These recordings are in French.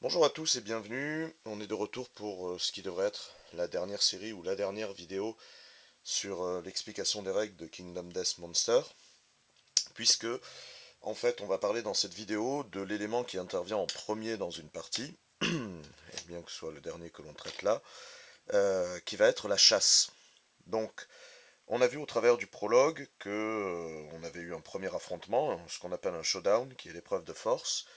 Bonjour à tous et bienvenue. On est de retour pour ce qui devrait être la dernière série ou la dernière vidéo sur l'explication des règles de Kingdom Death Monster, puisque en fait on va parler dans cette vidéo de l'élément qui intervient en premier dans une partie, et bien que ce soit le dernier que l'on traite là, qui va être la chasse. Donc on a vu au travers du prologue que on avait eu un premier affrontement, ce qu'on appelle un showdown, qui est l'épreuve de force.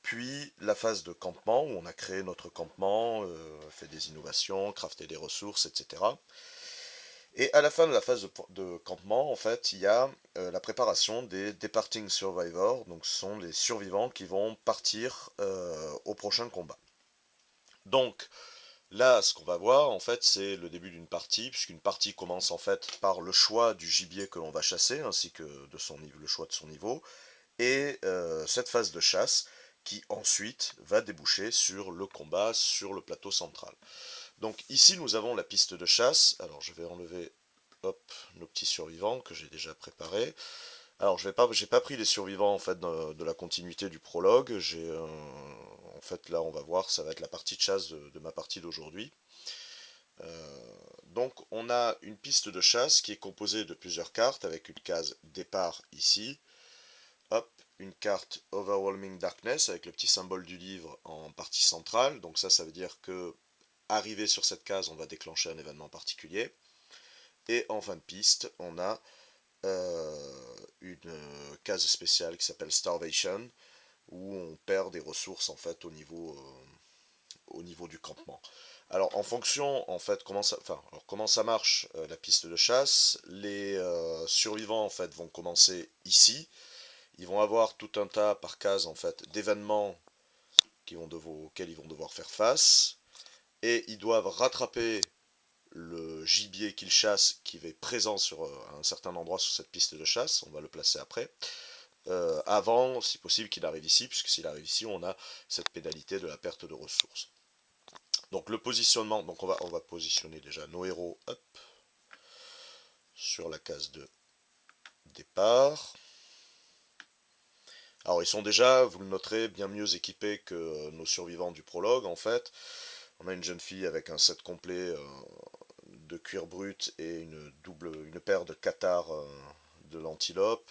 Puis la phase de campement, où on a créé notre campement, fait des innovations, crafté des ressources, etc. Et à la fin de la phase de campement, en fait, il y a la préparation des Departing Survivors, donc ce sont les survivants qui vont partir au prochain combat. Donc là, ce qu'on va voir, en fait, c'est le début d'une partie, puisqu'une partie commence en fait par le choix du gibier que l'on va chasser, ainsi que de son niveau, le choix de son niveau, et cette phase de chasse qui ensuite va déboucher sur le combat sur le plateau central. Donc ici nous avons la piste de chasse. Alors je vais enlever hop, nos petits survivants que j'ai déjà préparés. Alors j'ai pas pris les survivants en fait de la continuité du prologue. En fait là on va voir, ça va être la partie de chasse de ma partie d'aujourd'hui. Donc on a une piste de chasse qui est composée de plusieurs cartes avec une case départ ici, hop, une carte Overwhelming Darkness avec le petit symbole du livre en partie centrale. Donc ça veut dire que arrivé sur cette case, on va déclencher un événement particulier. Et en fin de piste, on a une case spéciale qui s'appelle Starvation, où on perd des ressources en fait au niveau du campement. Alors en fonction en fait comment ça marche la piste de chasse, les survivants en fait vont commencer ici. Ils vont avoir tout un tas par case en fait d'événements auxquels ils vont devoir faire face, et ils doivent rattraper le gibier qu'ils chassent qui est présent sur un certain endroit sur cette piste de chasse, on va le placer après, avant si possible qu'il arrive ici, puisque s'il arrive ici on a cette pénalité de la perte de ressources. Donc le positionnement, donc on va positionner déjà nos héros hop, sur la case de départ. Alors ils sont déjà, vous le noterez, bien mieux équipés que nos survivants du prologue en fait. On a une jeune fille avec un set complet de cuir brut et une paire de cathares de l'antilope.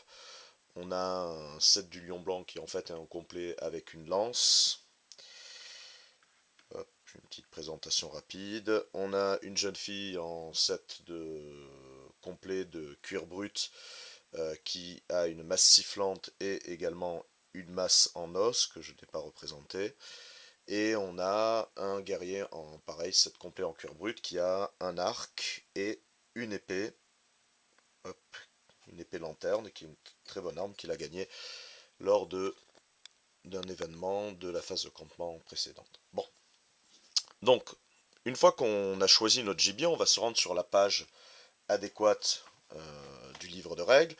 On a un set du lion blanc qui en fait est un complet avec une lance. Hop, une petite présentation rapide. On a une jeune fille en set complet de cuir brut qui a une masse sifflante et également une masse en os que je n'ai pas représentée. Et on a un guerrier en pareil set complet en cuir brut qui a un arc et une épée. Hop, une épée lanterne qui est une très bonne arme qu'il a gagnée lors d'un événement de la phase de campement précédente. Bon, donc une fois qu'on a choisi notre gibier, on va se rendre sur la page adéquate du livre de règles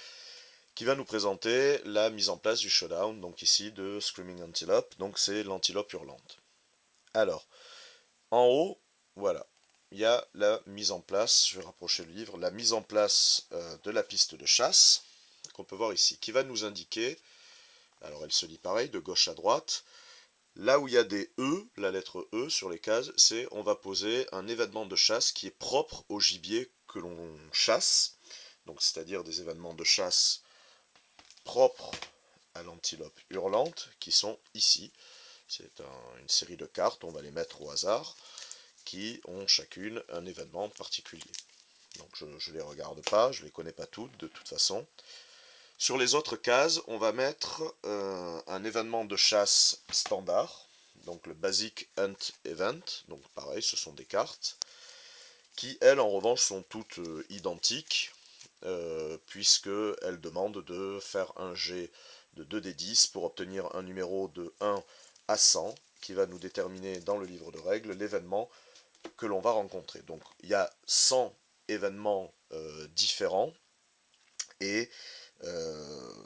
qui va nous présenter la mise en place du showdown, donc ici de Screaming Antelope, donc c'est l'antilope hurlante. Alors, en haut, voilà, il y a la mise en place, je vais rapprocher le livre, la mise en place de la piste de chasse, qu'on peut voir ici, qui va nous indiquer, alors elle se lit pareil, de gauche à droite, là où il y a des E, la lettre E sur les cases, c'est on va poser un événement de chasse qui est propre au gibier que l'on chasse, donc c'est-à-dire des événements de chasse propres à l'antilope hurlante qui sont ici. C'est une série de cartes, on va les mettre au hasard, qui ont chacune un événement particulier. Donc je ne les regarde pas, je ne les connais pas toutes de toute façon. Sur les autres cases, on va mettre un événement de chasse standard, donc le Basic Hunt Event, donc pareil, ce sont des cartes, qui elles en revanche sont toutes identiques, puisqu'elles demandent de faire un jet de 2d10 pour obtenir un numéro de 1 à 100, qui va nous déterminer dans le livre de règles l'événement que l'on va rencontrer. Donc il y a 100 événements différents, et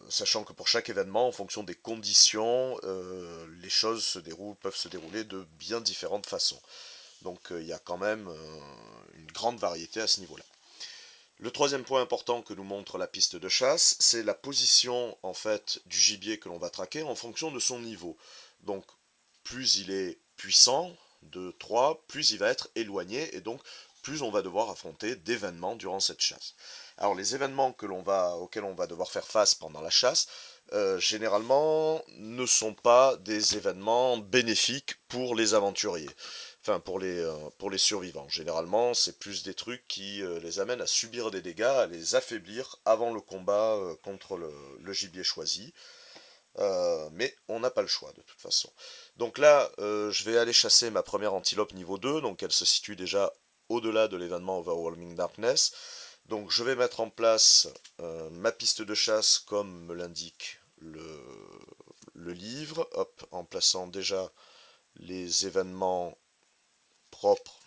sachant que pour chaque événement, en fonction des conditions, les choses peuvent se dérouler de bien différentes façons. Donc il y a quand même une grande variété à ce niveau-là. Le troisième point important que nous montre la piste de chasse, c'est la position en fait du gibier que l'on va traquer en fonction de son niveau. Donc plus il est puissant de 3, plus il va être éloigné, et donc plus on va devoir affronter d'événements durant cette chasse. Alors les événements auxquels on va devoir faire face pendant la chasse, généralement ne sont pas des événements bénéfiques pour les aventuriers. Enfin, pour les survivants. Généralement, c'est plus des trucs qui les amènent à subir des dégâts, à les affaiblir avant le combat contre le gibier choisi. Mais on n'a pas le choix de toute façon. Donc là, je vais aller chasser ma première antilope niveau 2, donc elle se situe déjà au-delà de l'événement Overwhelming Darkness. Donc je vais mettre en place ma piste de chasse comme me l'indique le livre, hop, en plaçant déjà les événements propres,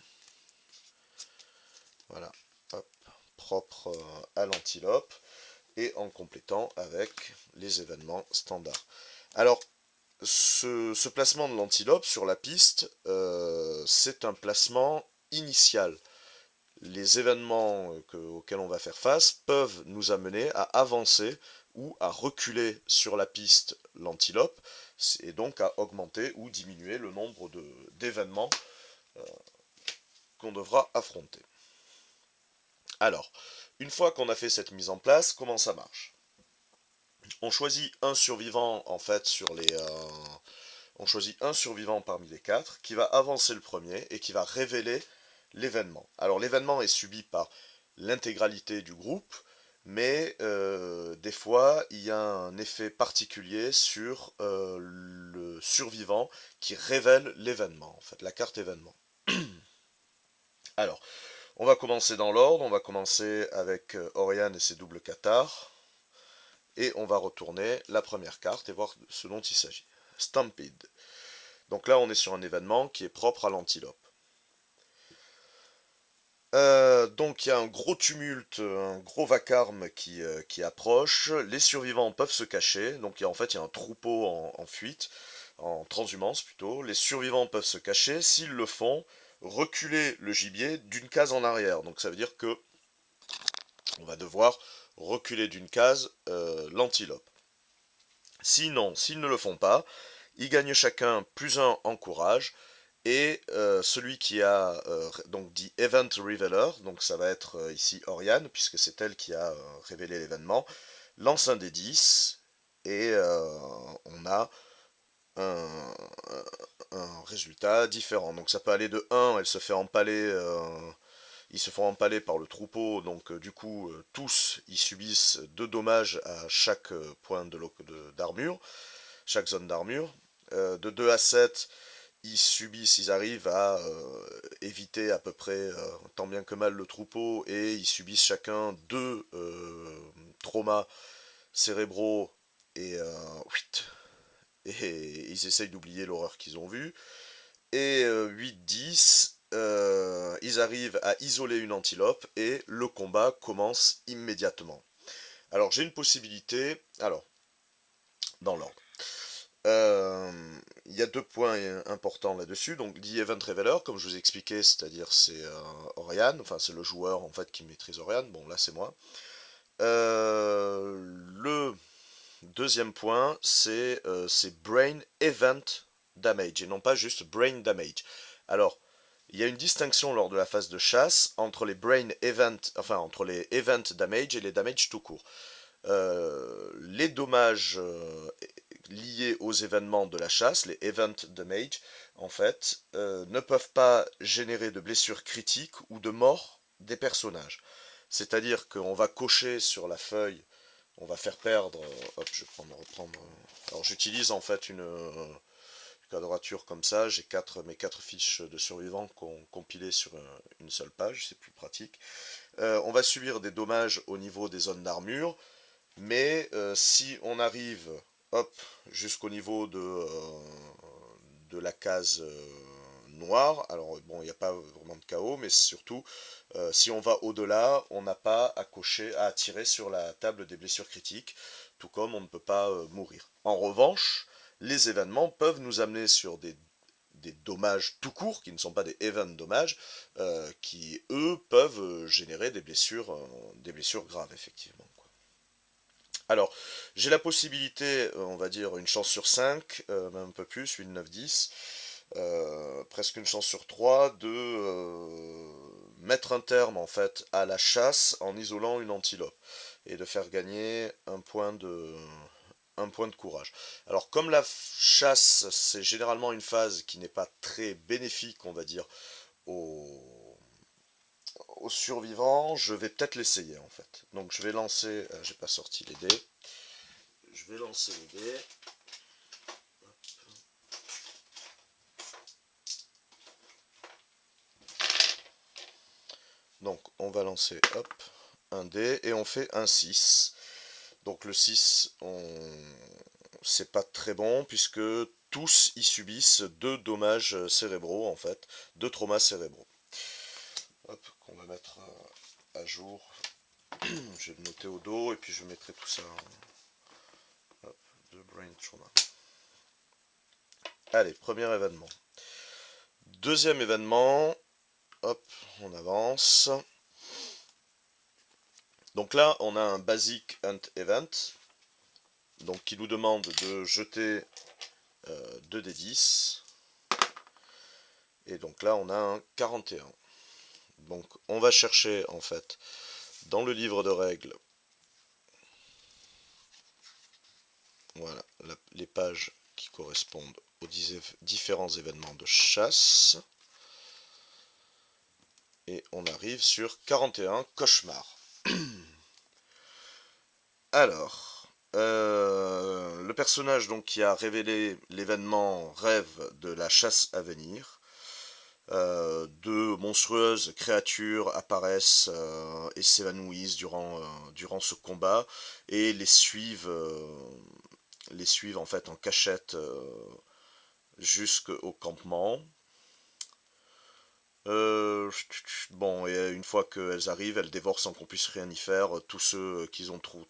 voilà, hop, propres à l'antilope, et en complétant avec les événements standards. Alors, ce placement de l'antilope sur la piste, c'est un placement initial. Les événements auxquels on va faire face peuvent nous amener à avancer ou à reculer sur la piste l'antilope, et donc à augmenter ou diminuer le nombre d'événements qu'on devra affronter. Alors, une fois qu'on a fait cette mise en place, comment ça marche? On choisit un survivant en fait on choisit un survivant parmi les 4 qui va avancer le premier et qui va révéler l'événement. Alors l'événement est subi par l'intégralité du groupe, mais des fois il y a un effet particulier sur le survivant qui révèle l'événement, en fait, la carte événement. Alors, on va commencer dans l'ordre, on va commencer avec Oriane et ses doubles cathares, et on va retourner la première carte et voir ce dont il s'agit. Stampede. Donc là, on est sur un événement qui est propre à l'antilope. Donc il y a un gros tumulte, un gros vacarme qui approche. Les survivants peuvent se cacher. Donc en fait, il y a un troupeau en fuite, en transhumance plutôt. Les survivants peuvent se cacher. S'ils le font, reculer le gibier d'une case en arrière. Donc ça veut dire que on va devoir reculer d'une case l'antilope. Sinon, s'ils ne le font pas, ils gagnent chacun +1 en courage, et celui qui a donc dit Event Revealer, donc ça va être ici Oriane, puisque c'est elle qui a révélé l'événement, lance un des 10, et on a un, un résultat différent. Donc ça peut aller de 1, elle se fait empaler, ils se font empaler par le troupeau, donc du coup tous ils subissent 2 dommages à chaque point d'armure, chaque zone d'armure. De 2 à 7, ils arrivent à éviter à peu près tant bien que mal le troupeau, et ils subissent chacun 2 traumas cérébraux, et, et ils essayent d'oublier l'horreur qu'ils ont vue. Et 8-10, ils arrivent à isoler une antilope et le combat commence immédiatement. Alors j'ai une possibilité, alors dans l'ordre. Il y a 2 points importants là-dessus. Donc, The Event Revealer, comme je vous ai expliqué, c'est-à-dire c'est Oriane, enfin c'est le joueur en fait qui maîtrise Oriane. Bon, là c'est moi. Le deuxième point, c'est Brain Event Damage et non pas juste Brain Damage. Alors, il y a une distinction lors de la phase de chasse entre les Brain Event, enfin entre les Event Damage et les Damage tout court. Les dommages liés aux événements de la chasse, les Event Damage, en fait, ne peuvent pas générer de blessures critiques ou de mort des personnages. C'est-à-dire qu'on va cocher sur la feuille, on va faire perdre. Hop, je vais reprendre. Alors j'utilise en fait une quadrature comme ça. J'ai mes 4 fiches de survivants compilées sur une seule page, c'est plus pratique. On va subir des dommages au niveau des zones d'armure, mais si on arrive, hop, jusqu'au niveau de la case noire, alors bon, il n'y a pas vraiment de chaos, mais surtout, si on va au-delà, on n'a pas à cocher, à tirer sur la table des blessures critiques, tout comme on ne peut pas mourir. En revanche, les événements peuvent nous amener sur des dommages tout court, qui ne sont pas des event dommages, qui eux peuvent générer des blessures graves, effectivement. Alors, j'ai la possibilité, on va dire une chance sur 5, même un peu plus, 8, 9, 10, presque une chance sur trois de mettre un terme en fait à la chasse en isolant une antilope et de faire gagner un point de courage. Alors comme la chasse c'est généralement une phase qui n'est pas très bénéfique on va dire aux, aux survivants, je vais peut-être l'essayer en fait. Donc je vais lancer, j'ai pas sorti les dés, je vais lancer les dés. Donc on va lancer hop, un dé et on fait un 6. Donc le 6, c'est pas très bon puisque tous y subissent deux dommages cérébraux en fait, deux traumas cérébraux. Hop, qu'on va mettre à jour. Je vais le noter au dos et puis je mettrai tout ça hop, de brain trauma. Allez, premier événement. Deuxième événement, hop, on avance. Donc là, on a un Basic Hunt Event, donc qui nous demande de jeter 2d10. Et donc là, on a un 41. Donc on va chercher en fait dans le livre de règles, voilà, les pages qui correspondent aux différents événements de chasse. Et on arrive sur 41, cauchemar. Alors, le personnage donc qui a révélé l'événement rêve de la chasse à venir. De monstrueuses créatures apparaissent et s'évanouissent durant ce combat et les suivent en fait en cachette jusqu'au campement. Bon, et une fois qu'elles arrivent, elles dévorent sans qu'on puisse rien y faire tous ceux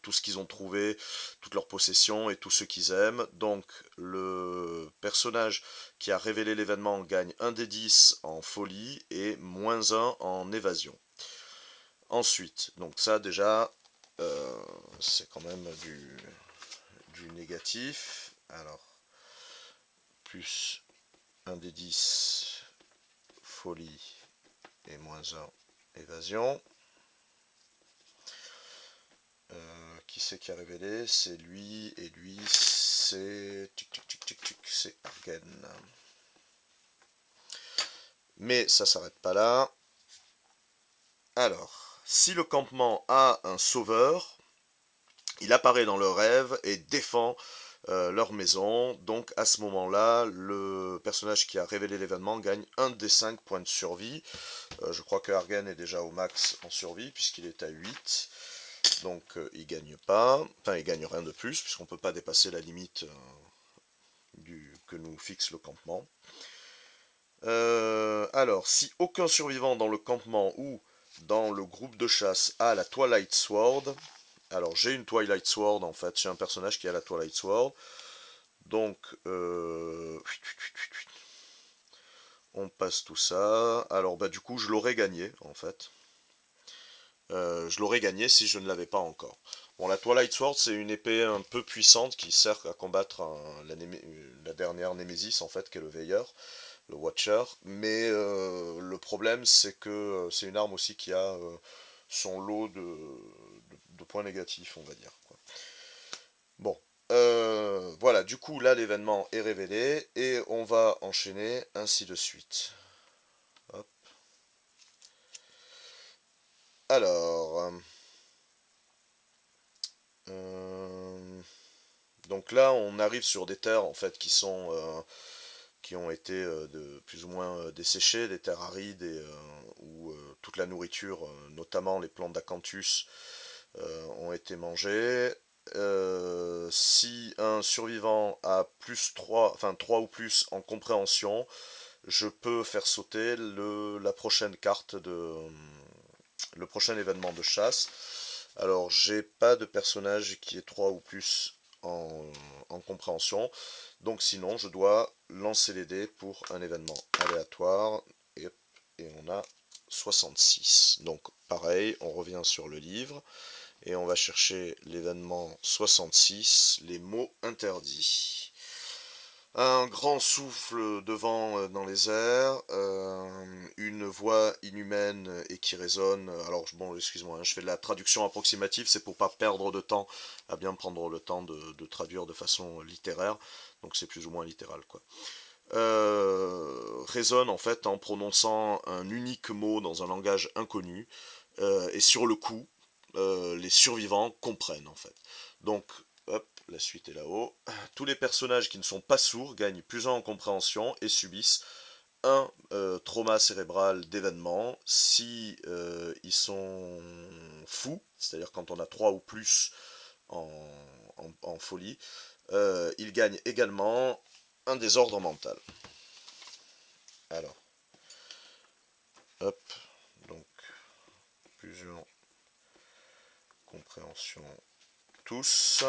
tout ce qu'ils ont trouvé, toutes leurs possessions et tous ceux qu'ils aiment. Donc le personnage qui a révélé l'événement gagne un des 10 en folie et moins un en évasion. Ensuite, donc ça déjà, c'est quand même du négatif. Alors, plus un des 10 folie et moins 1 évasion. Qui c'est qui a révélé? C'est lui, et lui c'est c'est Argen. Mais ça s'arrête pas là. Alors, si le campement a un sauveur, il apparaît dans le rêve et défend leur maison. Donc à ce moment-là, le personnage qui a révélé l'événement gagne un des 5 points de survie. Je crois que Argen est déjà au max en survie puisqu'il est à 8. Donc il gagne pas, enfin il gagne rien de plus puisqu'on ne peut pas dépasser la limite que nous fixe le campement. Alors, si aucun survivant dans le campement ou dans le groupe de chasse a la Twilight Sword, alors j'ai une Twilight Sword en fait, j'ai un personnage qui a la Twilight Sword, donc on passe tout ça. Alors bah du coup je l'aurais gagné en fait. Je l'aurais gagné si je ne l'avais pas encore. Bon, la Twilight Sword, c'est une épée un peu puissante qui sert à combattre la dernière Némésis, en fait, qui est le Veilleur, le Watcher. Mais le problème, c'est que c'est une arme aussi qui a son lot de points négatifs, on va dire, quoi. Bon, voilà, du coup, là, l'événement est révélé, et on va enchaîner ainsi de suite. Hop. Alors... donc là, on arrive sur des terres en fait qui ont été de plus ou moins desséchées, des terres arides et où toute la nourriture, notamment les plantes d'acanthus, ont été mangées. Si un survivant a plus 3, enfin 3 ou plus en compréhension, je peux faire sauter la prochaine carte le prochain événement de chasse. Alors, j'ai pas de personnage qui est 3 ou plus en compréhension. Donc, sinon, je dois lancer les dés pour un événement aléatoire. Et on a 66. Donc, pareil, on revient sur le livre. Et on va chercher l'événement 66, les mots interdits. Un grand souffle de vent dans les airs, une voix inhumaine et qui résonne. Alors bon, excuse-moi, hein, je fais de la traduction approximative, c'est pour pas perdre de temps à bien prendre le temps de traduire de façon littéraire, donc c'est plus ou moins littéral quoi. Résonne en fait en prononçant un unique mot dans un langage inconnu, et sur le coup, les survivants comprennent en fait. Donc, hop, la suite est là-haut. Tous les personnages qui ne sont pas sourds gagnent plus en compréhension et subissent un trauma cérébral d'événement. Si ils sont fous, c'est-à-dire quand on a 3 ou plus en, en folie, ils gagnent également un désordre mental. Alors, hop, donc plusieurs compréhensions tous.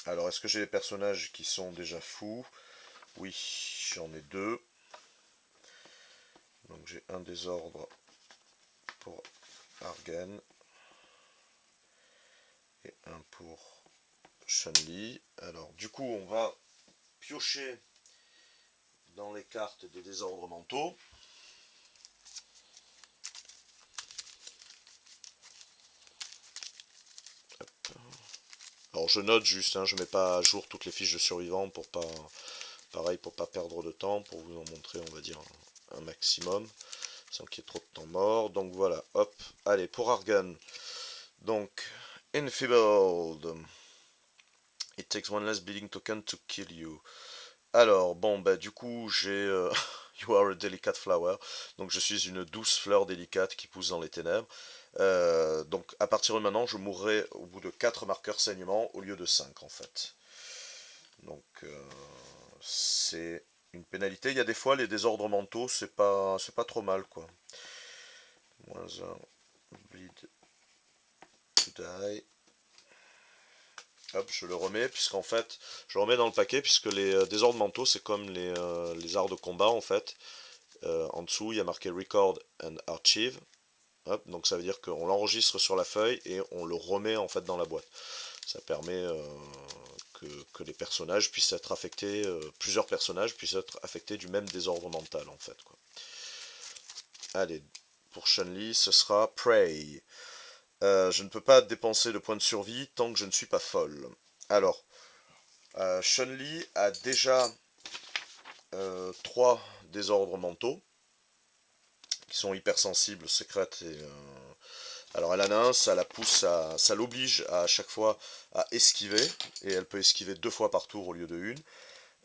Alors, est-ce que j'ai des personnages qui sont déjà fous? Oui, j'en ai deux. Donc j'ai un désordre pour Argen et un pour Chun-Li. Alors du coup on va piocher dans les cartes des désordres mentaux. Alors je note juste, hein, je mets pas à jour toutes les fiches de survivants pour pas, pareil, pour pas perdre de temps, pour vous en montrer on va dire un maximum, sans qu'il y ait trop de temps mort. Donc voilà, hop, allez pour Argan. Donc Enfeebled. It takes one less bleeding token to kill you. Alors, bon, bah du coup, j'ai You are a delicate flower. Donc, je suis une douce fleur délicate qui pousse dans les ténèbres. Donc, à partir de maintenant, je mourrai au bout de 4 marqueurs saignement au lieu de 5 en fait. Donc, c'est une pénalité. Il y a des fois, les désordres mentaux, c'est pas trop mal, quoi. Moins 1, bleed to die. Hop, je le remets, puisqu'en fait, je le remets dans le paquet, puisque les désordres mentaux, c'est comme les arts de combat, en fait. En dessous, il y a marqué Record and Archive. Hop, donc ça veut dire qu'on l'enregistre sur la feuille et on le remet en fait dans la boîte. Ça permet que les personnages puissent être affectés, plusieurs personnages puissent être affectés du même désordre mental en fait, quoi. Allez, pour Chun-Li, ce sera Prey. Je ne peux pas dépenser de points de survie tant que je ne suis pas folle. Alors, Chun-Li a déjà 3 désordres mentaux qui sont hypersensibles, secrètes et alors elle en a un, ça l'oblige à chaque fois à esquiver, et elle peut esquiver 2 fois par tour au lieu de une.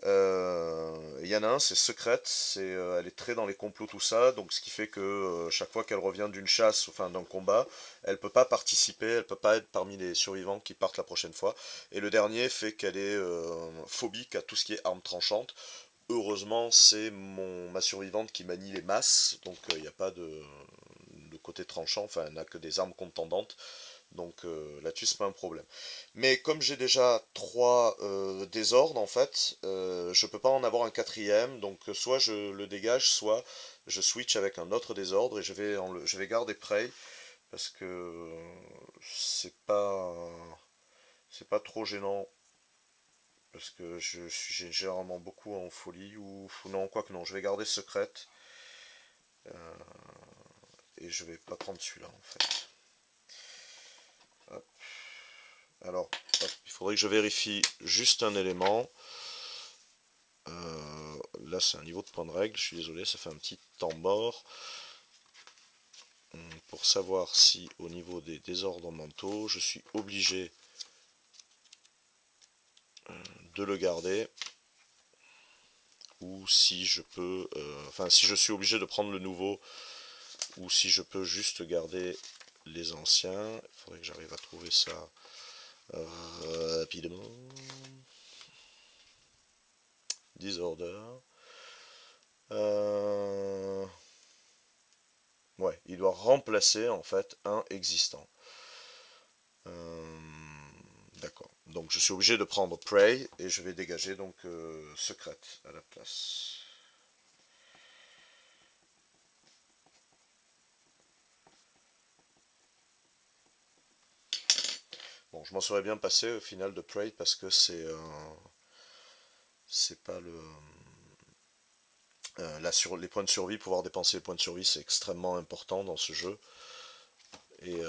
Il y en a un, c'est secrète, elle est très dans les complots tout ça, donc ce qui fait que chaque fois qu'elle revient d'une chasse, enfin d'un combat, elle peut pas participer, elle peut pas être parmi les survivants qui partent la prochaine fois. Et le dernier fait qu'elle est phobique à tout ce qui est armes tranchantes. Heureusement, c'est ma survivante qui manie les masses, donc il n'y a pas de côté tranchant, enfin elle n'a que des armes contendantes, donc là-dessus c'est pas un problème. Mais comme j'ai déjà 3 désordres en fait, je peux pas en avoir un quatrième, donc soit je le dégage, soit je switch avec un autre désordre et je vais garder Prey, parce que c'est pas trop gênant, parce que j'ai généralement beaucoup en folie, ou non, quoi que non, je vais garder secrète, et je vais pas prendre celui-là en fait. Hop. Alors, hop, il faudrait que je vérifie juste un élément. Là, c'est un niveau de point de règle. Je suis désolé, ça fait un petit temps mort. Pour savoir si, au niveau des désordres mentaux, je suis obligé de le garder, ou si je peux, enfin, si je suis obligé de prendre le nouveau, ou si je peux juste garder les anciens. Il faudrait que j'arrive à trouver ça rapidement. Disorder. Euh, Ouais, il doit remplacer en fait un existant. Euh, D'accord. Donc je suis obligé de prendre Prey et je vais dégager donc Secrète à la place. Bon, je m'en serais bien passé au final de Prey parce que c'est pas le... les points de survie, pouvoir dépenser les points de survie, c'est extrêmement important dans ce jeu. Et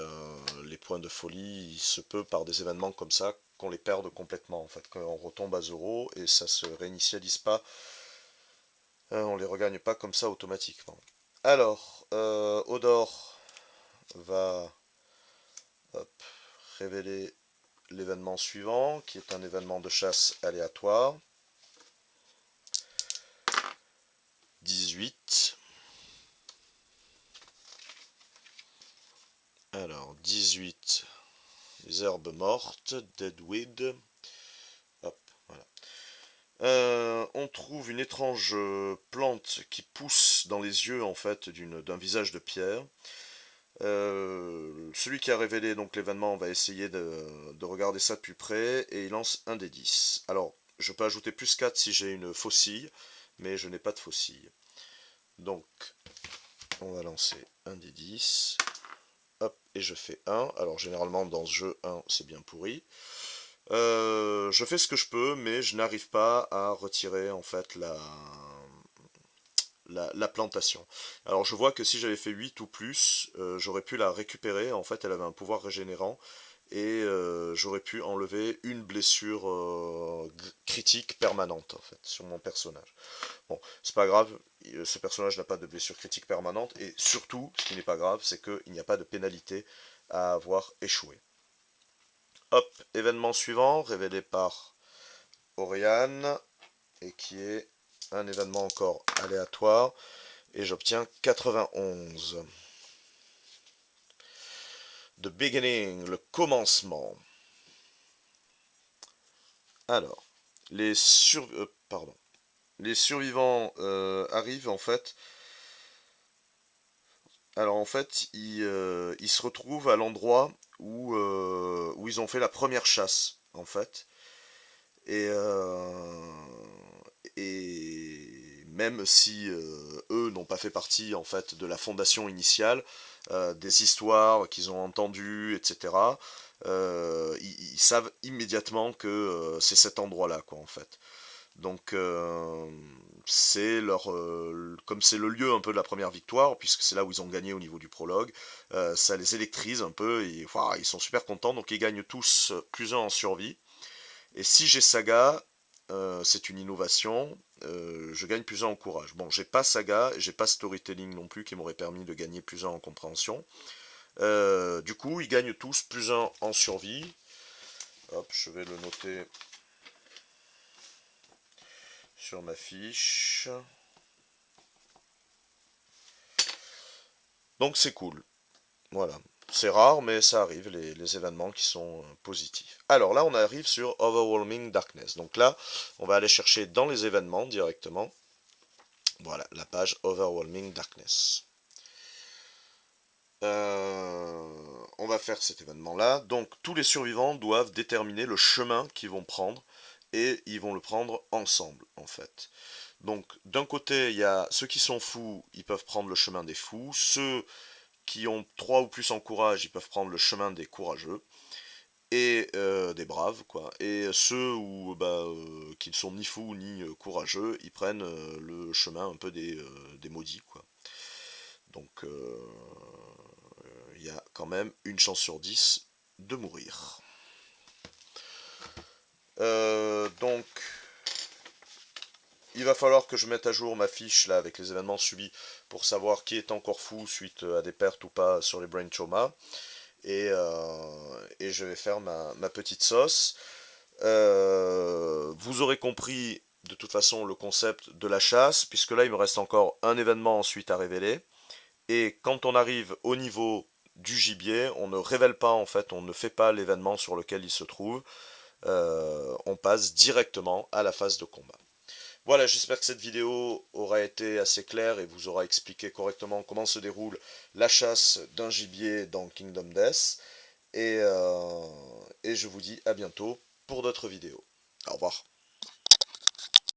les points de folie, il se peut par des événements comme ça qu'on les perde complètement, en fait, qu'on retombe à 0 et ça se réinitialise pas, on les regagne pas comme ça automatiquement. Alors, Odor va, hop, révéler l'événement suivant, qui est un événement de chasse aléatoire. 18. Alors, 18, les herbes mortes, Deadweed. Hop, voilà. On trouve une étrange plante qui pousse dans les yeux, en fait, d'un visage de pierre. Celui qui a révélé donc l'événement va essayer de regarder ça de plus près et il lance un des 10. Alors, je peux ajouter plus 4 si j'ai une faucille, mais je n'ai pas de faucille. Donc, on va lancer un des 10. Hop, et je fais 1. Alors, généralement, dans ce jeu, 1, c'est bien pourri. Je fais ce que je peux, mais je n'arrive pas à retirer, en fait, la plantation. Alors je vois que si j'avais fait 8 ou plus, j'aurais pu la récupérer. En fait, elle avait un pouvoir régénérant et j'aurais pu enlever une blessure critique permanente en fait sur mon personnage. Bon, c'est pas grave, ce personnage n'a pas de blessure critique permanente et surtout, ce qui n'est pas grave, c'est qu'il n'y a pas de pénalité à avoir échoué. Hop, événement suivant, révélé par Oriane et qui est un événement encore aléatoire. Et j'obtiens 91. The beginning, le commencement. Alors, les survivants arrivent en fait. Alors en fait, ils se retrouvent à l'endroit où ils ont fait la première chasse en fait. Et, et même si eux n'ont pas fait partie en fait de la fondation initiale, des histoires qu'ils ont entendues, etc. Ils savent immédiatement que c'est cet endroit-là, quoi, en fait. Donc c'est comme c'est le lieu un peu de la première victoire, puisque c'est là où ils ont gagné au niveau du prologue, ça les électrise un peu et voilà, ils sont super contents, donc ils gagnent tous plus un en survie. Et si j'ai Saga, c'est une innovation, je gagne plus un en courage. Bon, j'ai pas Saga, j'ai pas Storytelling non plus qui m'aurait permis de gagner plus un en compréhension. Du coup, ils gagnent tous plus un en survie. Hop, je vais le noter sur ma fiche. Donc c'est cool. Voilà. C'est rare, mais ça arrive, les événements qui sont positifs. Alors là, on arrive sur Overwhelming Darkness. Donc là, on va aller chercher dans les événements directement. Voilà, la page Overwhelming Darkness. On va faire cet événement-là. Donc tous les survivants doivent déterminer le chemin qu'ils vont prendre et ils vont le prendre ensemble en fait. Donc d'un côté, il y a ceux qui sont fous, ils peuvent prendre le chemin des fous. Ceux qui ont 3 ou plus en courage, ils peuvent prendre le chemin des courageux et des braves quoi. Et ceux où qui ne sont ni fous ni courageux, ils prennent le chemin un peu des maudits quoi. Donc il y a quand même une chance sur 10 de mourir. Donc il va falloir que je mette à jour ma fiche là avec les événements subis pour savoir qui est encore fou suite à des pertes ou pas sur les brain trauma. Et je vais faire ma petite sauce. Vous aurez compris de toute façon le concept de la chasse, puisque là il me reste encore un événement ensuite à révéler. Et quand on arrive au niveau du gibier, on ne révèle pas en fait, on ne fait pas l'événement sur lequel il se trouve. On passe directement à la phase de combat. Voilà, j'espère que cette vidéo aura été assez claire et vous aura expliqué correctement comment se déroule la chasse d'un gibier dans Kingdom Death. Et je vous dis à bientôt pour d'autres vidéos. Au revoir.